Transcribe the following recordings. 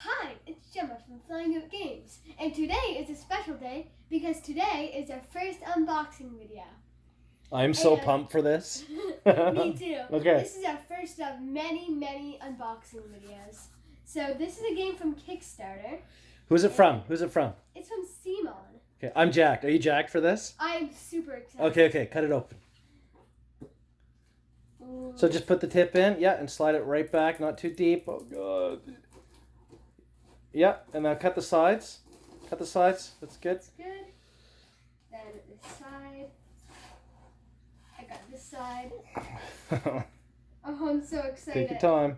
Hi, it's Gemma from Flying Out Games, and today is a special day because today is our first unboxing video. I'm so pumped for this. Me too. Okay. This is our first of many unboxing videos. So this is a game from Kickstarter. Who's it from? Who's it from? It's from CMON. Okay, I'm jacked. Are you jacked for this? I'm super excited. Okay, cut it open. Ooh. So just put the tip in, yeah, and slide it right back, not too deep. Oh god. Yeah, and now cut the sides. Cut the sides. That's good. That's good. Then this side. I got this side. Oh, I'm so excited. Take your time.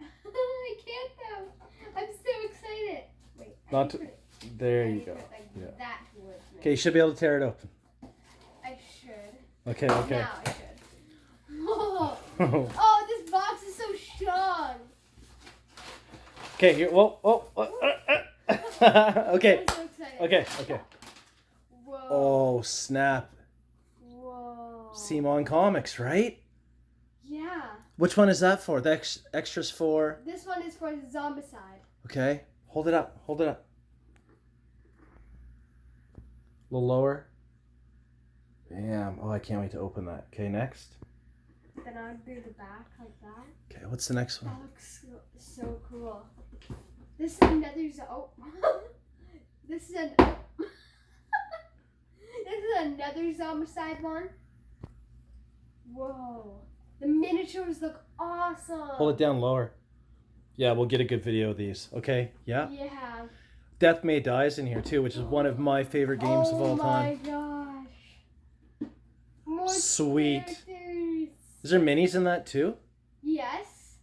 I can't though. I'm so excited. Wait. Not to, there you go. Yeah. That towards me. Okay, you should be able to tear it open. I should. Okay. Now I should. Oh, this box is so strong. Okay, here. Whoa. Okay. I'm so excited. Okay. Whoa. Oh, snap. Whoa. CMON Comics, right? Yeah. Which one is that for? The extras for? This one is for Zombicide. Okay. Hold it up. A little lower. Bam. Oh, I can't wait to open that. Okay, next. Then I would do the back like that. Okay, what's the next one? That looks so cool. This is another This is another Zombicide one. Whoa. The miniatures look awesome. Hold it down lower. Yeah, we'll get a good video of these. Okay, yeah? Yeah. Death May Die is in here too, which is one of my favorite games of all time. Oh my gosh. More Sweet. characters. Is there minis in that too? Yes.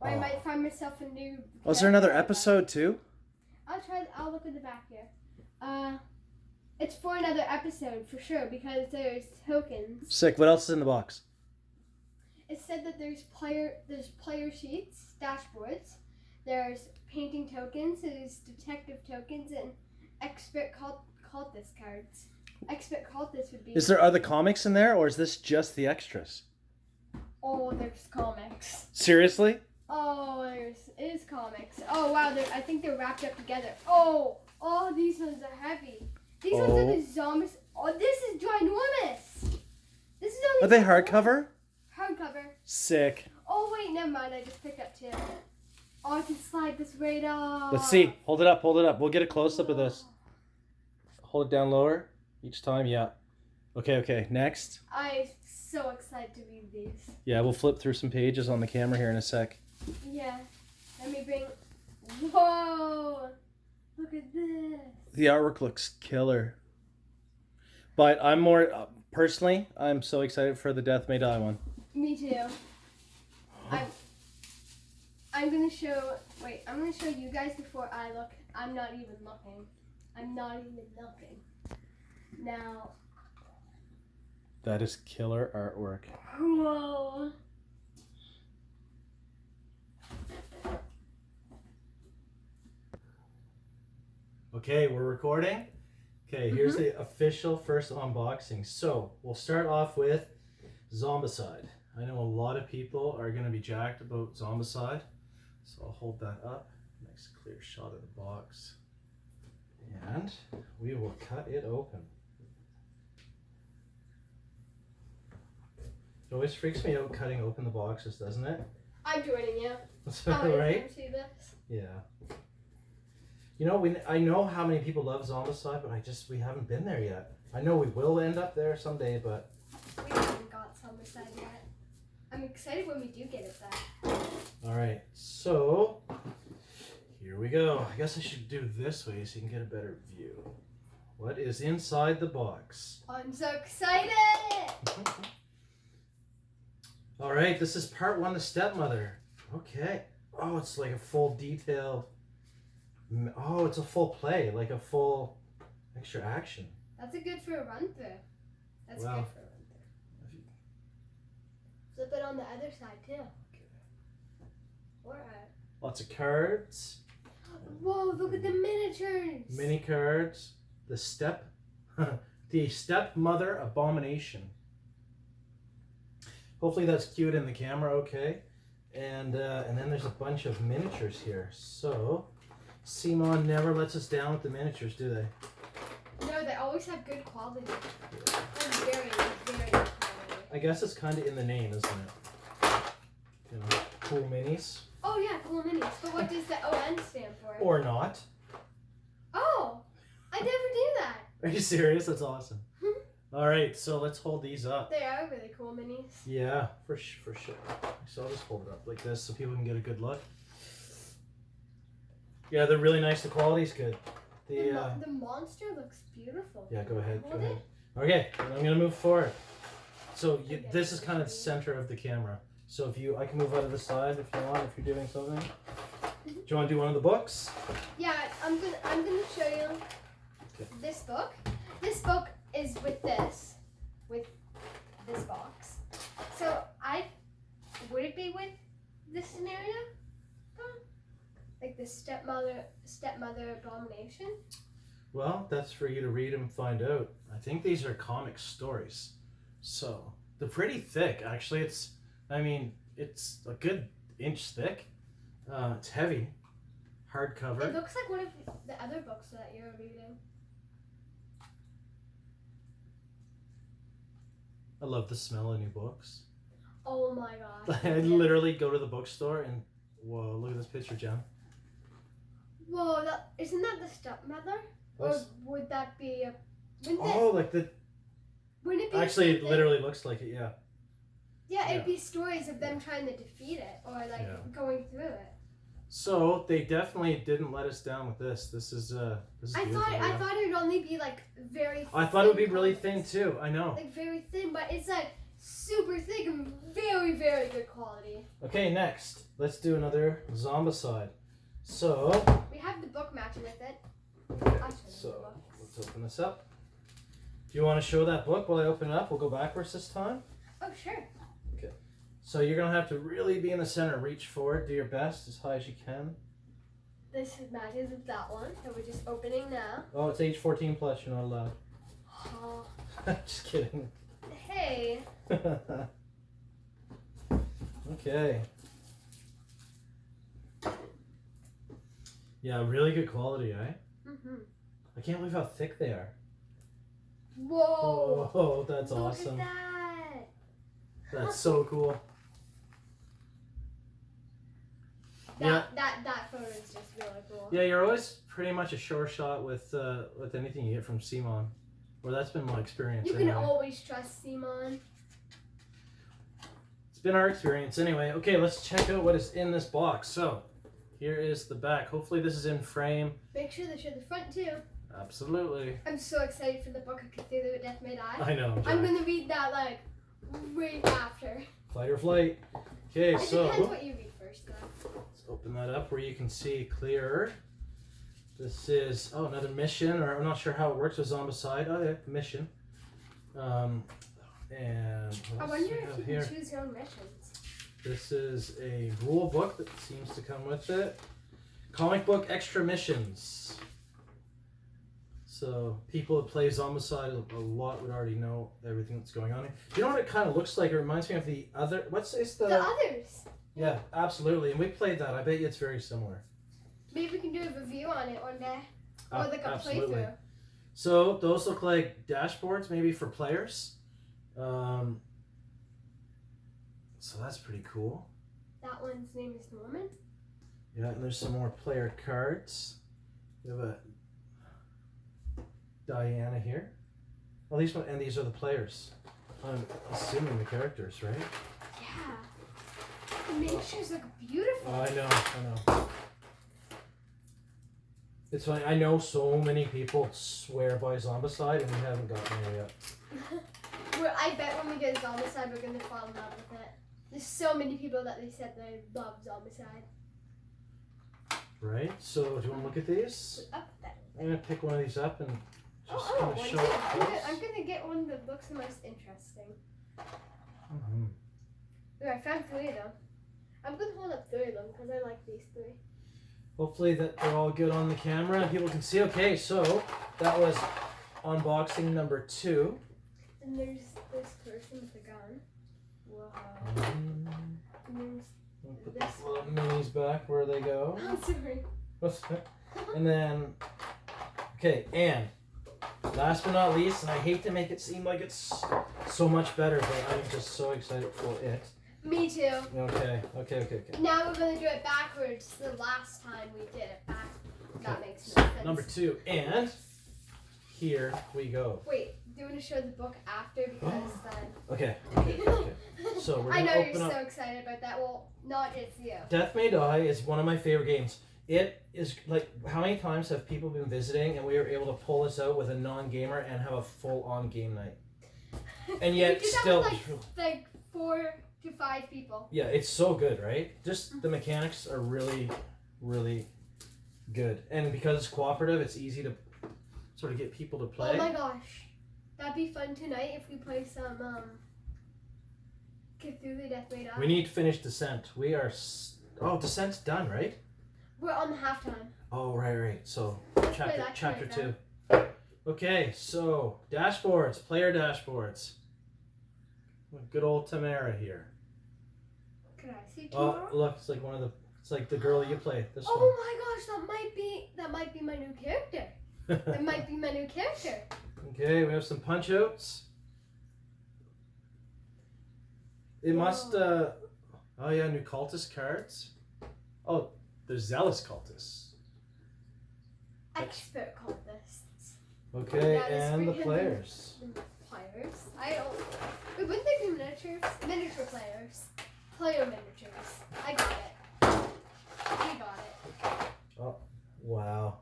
Or I Oh. might find myself a new... Oh, is there another episode too? I'll look in the back here. It's for another episode for sure because there's tokens. Sick. What else is in the box? It said that there's player sheets, dashboards. There's painting tokens. There's detective tokens and expert cultist cards. Expert cultist would be. Is there other comics in there, or is this just the extras? Oh, there's comics. Seriously? Oh, it is comics. Oh wow, I think they're wrapped up together. Oh, these ones are heavy. These ones are the zombies. Oh, this is ginormous. This is only. Are they hardcover? Hardcover. Sick. Oh wait, never mind. I just picked up two. Oh, I can slide this right off. Let's see. Hold it up. We'll get a close up of this. Hold it down lower each time. Yeah. Okay. Next. I'm so excited to read these. Yeah, we'll flip through some pages on the camera here in a sec. Yeah. Let me bring. Whoa! Look at this. The artwork looks killer. But I'm more personally, I'm so excited for the Death May Die one. Me too. I'm gonna show. Wait, I'm gonna show you guys before I look. I'm not even looking. Now. That is killer artwork. Whoa. Okay, we're recording. Okay, here's the official first unboxing. So we'll start off with Zombicide. I know a lot of people are going to be jacked about Zombicide, so I'll hold that up. Nice clear shot of the box. And we will cut it open. It always freaks me out cutting open the boxes, doesn't it? I'm joining you. Right? See this? Yeah. You know, I know how many people love Zombicide, but we haven't been there yet. I know we will end up there someday, but... We haven't got Zombicide yet. I'm excited when we do get it back. Alright, so... Here we go. I guess I should do this way so you can get a better view. What is inside the box? I'm so excited! Alright, this is part 1, The Stepmother. Okay. Oh, it's like a full detailed... Oh, it's a full play, like a full extra action. That's good for a run through. That's Wow. good for a run through. Flip it on the other side too. Okay. Alright. Lots of cards. Whoa, look at the miniatures! Mini cards. The Stepmother Abomination. Hopefully that's cued in the camera okay. And then there's a bunch of miniatures here. So, CMON never lets us down with the miniatures, do they? No, they always have good quality. And very, very good quality. I guess it's kind of in the name, isn't it? You know, cool minis. Oh yeah, cool minis. But what does the ON stand for? Or not. Oh, I never knew that. Are you serious? That's awesome. All right, so let's hold these up. They are really cool minis. Yeah, for sure. So I'll just hold it up like this so people can get a good look. Yeah, they're really nice. The quality's good. The monster looks beautiful. Yeah, go ahead. Hold it. Okay, and I'm gonna move forward. So Okay. this is kind of the center of the camera. So I can move out of the side if you want. If you're doing something. Do you want to do one of the books? Yeah, I'm gonna show you this book. This book is with this box. So would it be with this scenario? Like the stepmother abomination? Well, that's for you to read and find out. I think these are comic stories. So they're pretty thick. Actually, it's a good inch thick. It's heavy, hardcover. It looks like one of the other books that you're reading. I love the smell of new books. Oh my gosh. I literally go to the bookstore and whoa, look at this picture, Jen. Whoa, isn't that the stepmother? Or would that be a... Wouldn't it be actually, it literally looks like it, yeah. Yeah, it'd be stories of them trying to defeat it or going through it. So they definitely didn't let us down with this. This is I thought it'd only be like very. I thought it would be really thin too. I know. Like very thin, but it's like super thick and very, very good quality. Okay, next let's do another Zombicide. So we have the book matching with it. Okay, so let's open this up. Do you want to show that book while I open it up? We'll go backwards this time. Oh sure. Okay. So you're gonna have to really be in the center. Reach forward. Do your best as high as you can. This matches with that one that we're just opening now. Oh, it's age 14 plus. You're not allowed. Oh. Just kidding. Hey. Okay. Yeah, really good quality, eh? Mhm. I can't believe how thick they are. Whoa. Oh, that's Look awesome. At that. That's so cool. That photo is just really cool. Yeah, you're always pretty much a sure shot with anything you get from CMON. Or that's been my experience. You can always trust CMON. It's been our experience anyway. Okay, let's check out what is in this box. So, here is the back. Hopefully this is in frame. Make sure to show the front too. Absolutely. I'm so excited for the book of Cthulhu at Death May Die. I know. I'm gonna read that like right after. Fight or flight. Okay, so It depends what you read first though. Let's open that up where you can see clearer. This is another mission, or I'm not sure how it works with Zombicide. Oh yeah, mission. And I wonder if you can choose your own missions. This is a rule book that seems to come with it. Comic book extra missions. So people that play Zombicide a lot would already know everything that's going on here. Do you know what it kind of looks like? It reminds me of the other. The Others. Yeah, absolutely. And we played that. I bet you it's very similar. Maybe we can do a review on it one day, or like a Absolutely. playthrough. So those look like dashboards, maybe for players. So that's pretty cool. That one's name is Norman. Yeah, and there's some more player cards. We have a Diana here. Well, these are the players. I'm assuming the characters, right? Yeah. The miniatures look beautiful. I know. It's funny. I know so many people swear by Zombicide, and we haven't gotten there yet. Well, I bet when we get Zombicide, we're gonna fall in love with it. There's so many people that they said they love Zombicide. Right. So, do you want to look at these? Up there. I'm gonna pick one of these up and just kind of one show too. it. I'm gonna get one that looks the most interesting. Mm-hmm. Ooh, I found 3 of them. I'm gonna hold up 3 of them because I like these 3. Hopefully that they're all good on the camera and people can see. Okay, so that was unboxing number 2. And there's this person with a gun. Whoa. And And there's we'll put this one. Little minis back where they go. I'm sorry. And then, okay, and last but not least, and I hate to make it seem like it's so much better, but I'm just so excited for it. Me too. Okay. Now we're gonna do it backwards. The last time we did it back. That makes no sense. Number 2, and here we go. Wait, do you want to show the book after because then? Okay. So we're I gonna know open you're up. so excited about that. Well, not just you. Death May Die is one of my favorite games. It is like, how many times have people been visiting and we were able to pull this out with a non-gamer and have a full-on game night? And yet We did that still, with like 4 to 5 people. yeah, it's so good, right? Just the mechanics are really, really good, and because it's cooperative, it's easy to sort of get people to play. Oh my gosh, that'd be fun tonight if we play some Cthulhu Death May Die. We need to finish Descent. We are. Descent's done, right? We're on halftime. Oh, right. So Let's play chapter that tonight, 2. Okay, so dashboards, player dashboards. Good old Tamara here. Can I see Oh, tomorrow? look, it's like it's like the girl you play. This Oh my gosh, that might be my new character. one. That might be my new character. Okay, we have some punch outs. It must. Oh yeah, new cultist cards. Oh, they're zealous cultists. Expert cultists. Okay, Yeah, this and the weekend- players. Players. I don't. Wait, wouldn't they be miniatures? Miniature players. Player miniatures. I got it. We got it. Wow.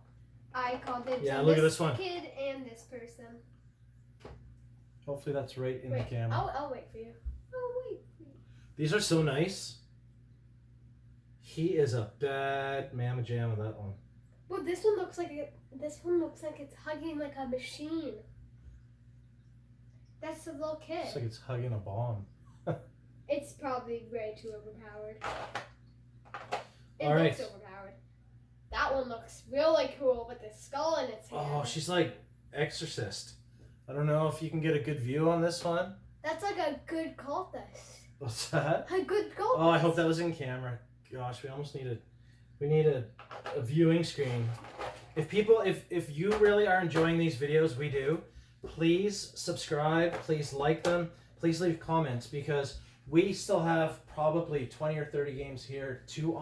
I called it. Yeah, to look at this one. Kid and this person. Hopefully that's right in Wait, the camera. I'll wait for you. Oh wait. These are so nice. He is a bad mamma jam with that one. Well, this one looks like it's hugging like a machine. That's the little kid. Looks like it's hugging a bomb. It's probably way too overpowered. It All looks right. overpowered. That one looks really cool with the skull in its hand. Oh, she's like Exorcist. I don't know if you can get a good view on this one. That's like a good cultist. What's that? A good cultist. Oh, I hope that was in camera. Gosh, we need a viewing screen. If you really are enjoying these videos, we do, please subscribe, please like them, please leave comments, because we still have probably 20 or 30 games here to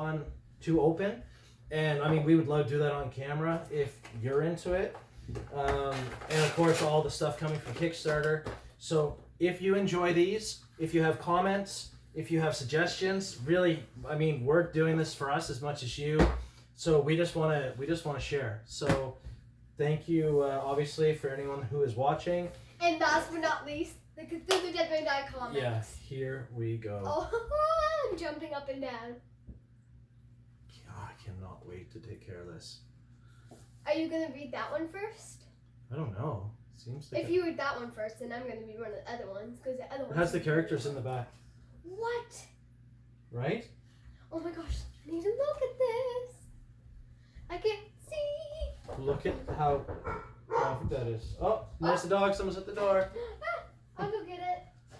open. And I mean, we would love to do that on camera if you're into it. And of course, all the stuff coming from Kickstarter. So if you enjoy these, if you have comments, if you have suggestions, really, I mean, we're doing this for us as much as you. So we just want to share. So thank you, obviously, for anyone who is watching. And last but not least, the Cthulhu Death May Die comics. Yeah, here we go. Oh, I'm jumping up and down. I cannot wait to take care of this. Are you gonna read that one first? I don't know. Seems like If you read that one first, then I'm gonna read one of the other ones because the other it ones. has the characters in the back, What? right? Oh my gosh! I need to look at this. I can't see. Look at how graphic that is. Oh, there's the dog. Someone's at the door. I'll go get it.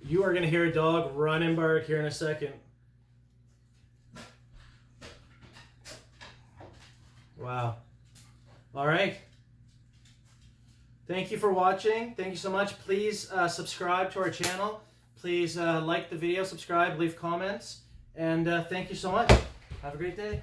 You are gonna hear a dog run and bark here in a second. Wow. All right. Thank you for watching. Thank you so much. Please subscribe to our channel. Please like the video, subscribe, leave comments, and thank you so much. Have a great day.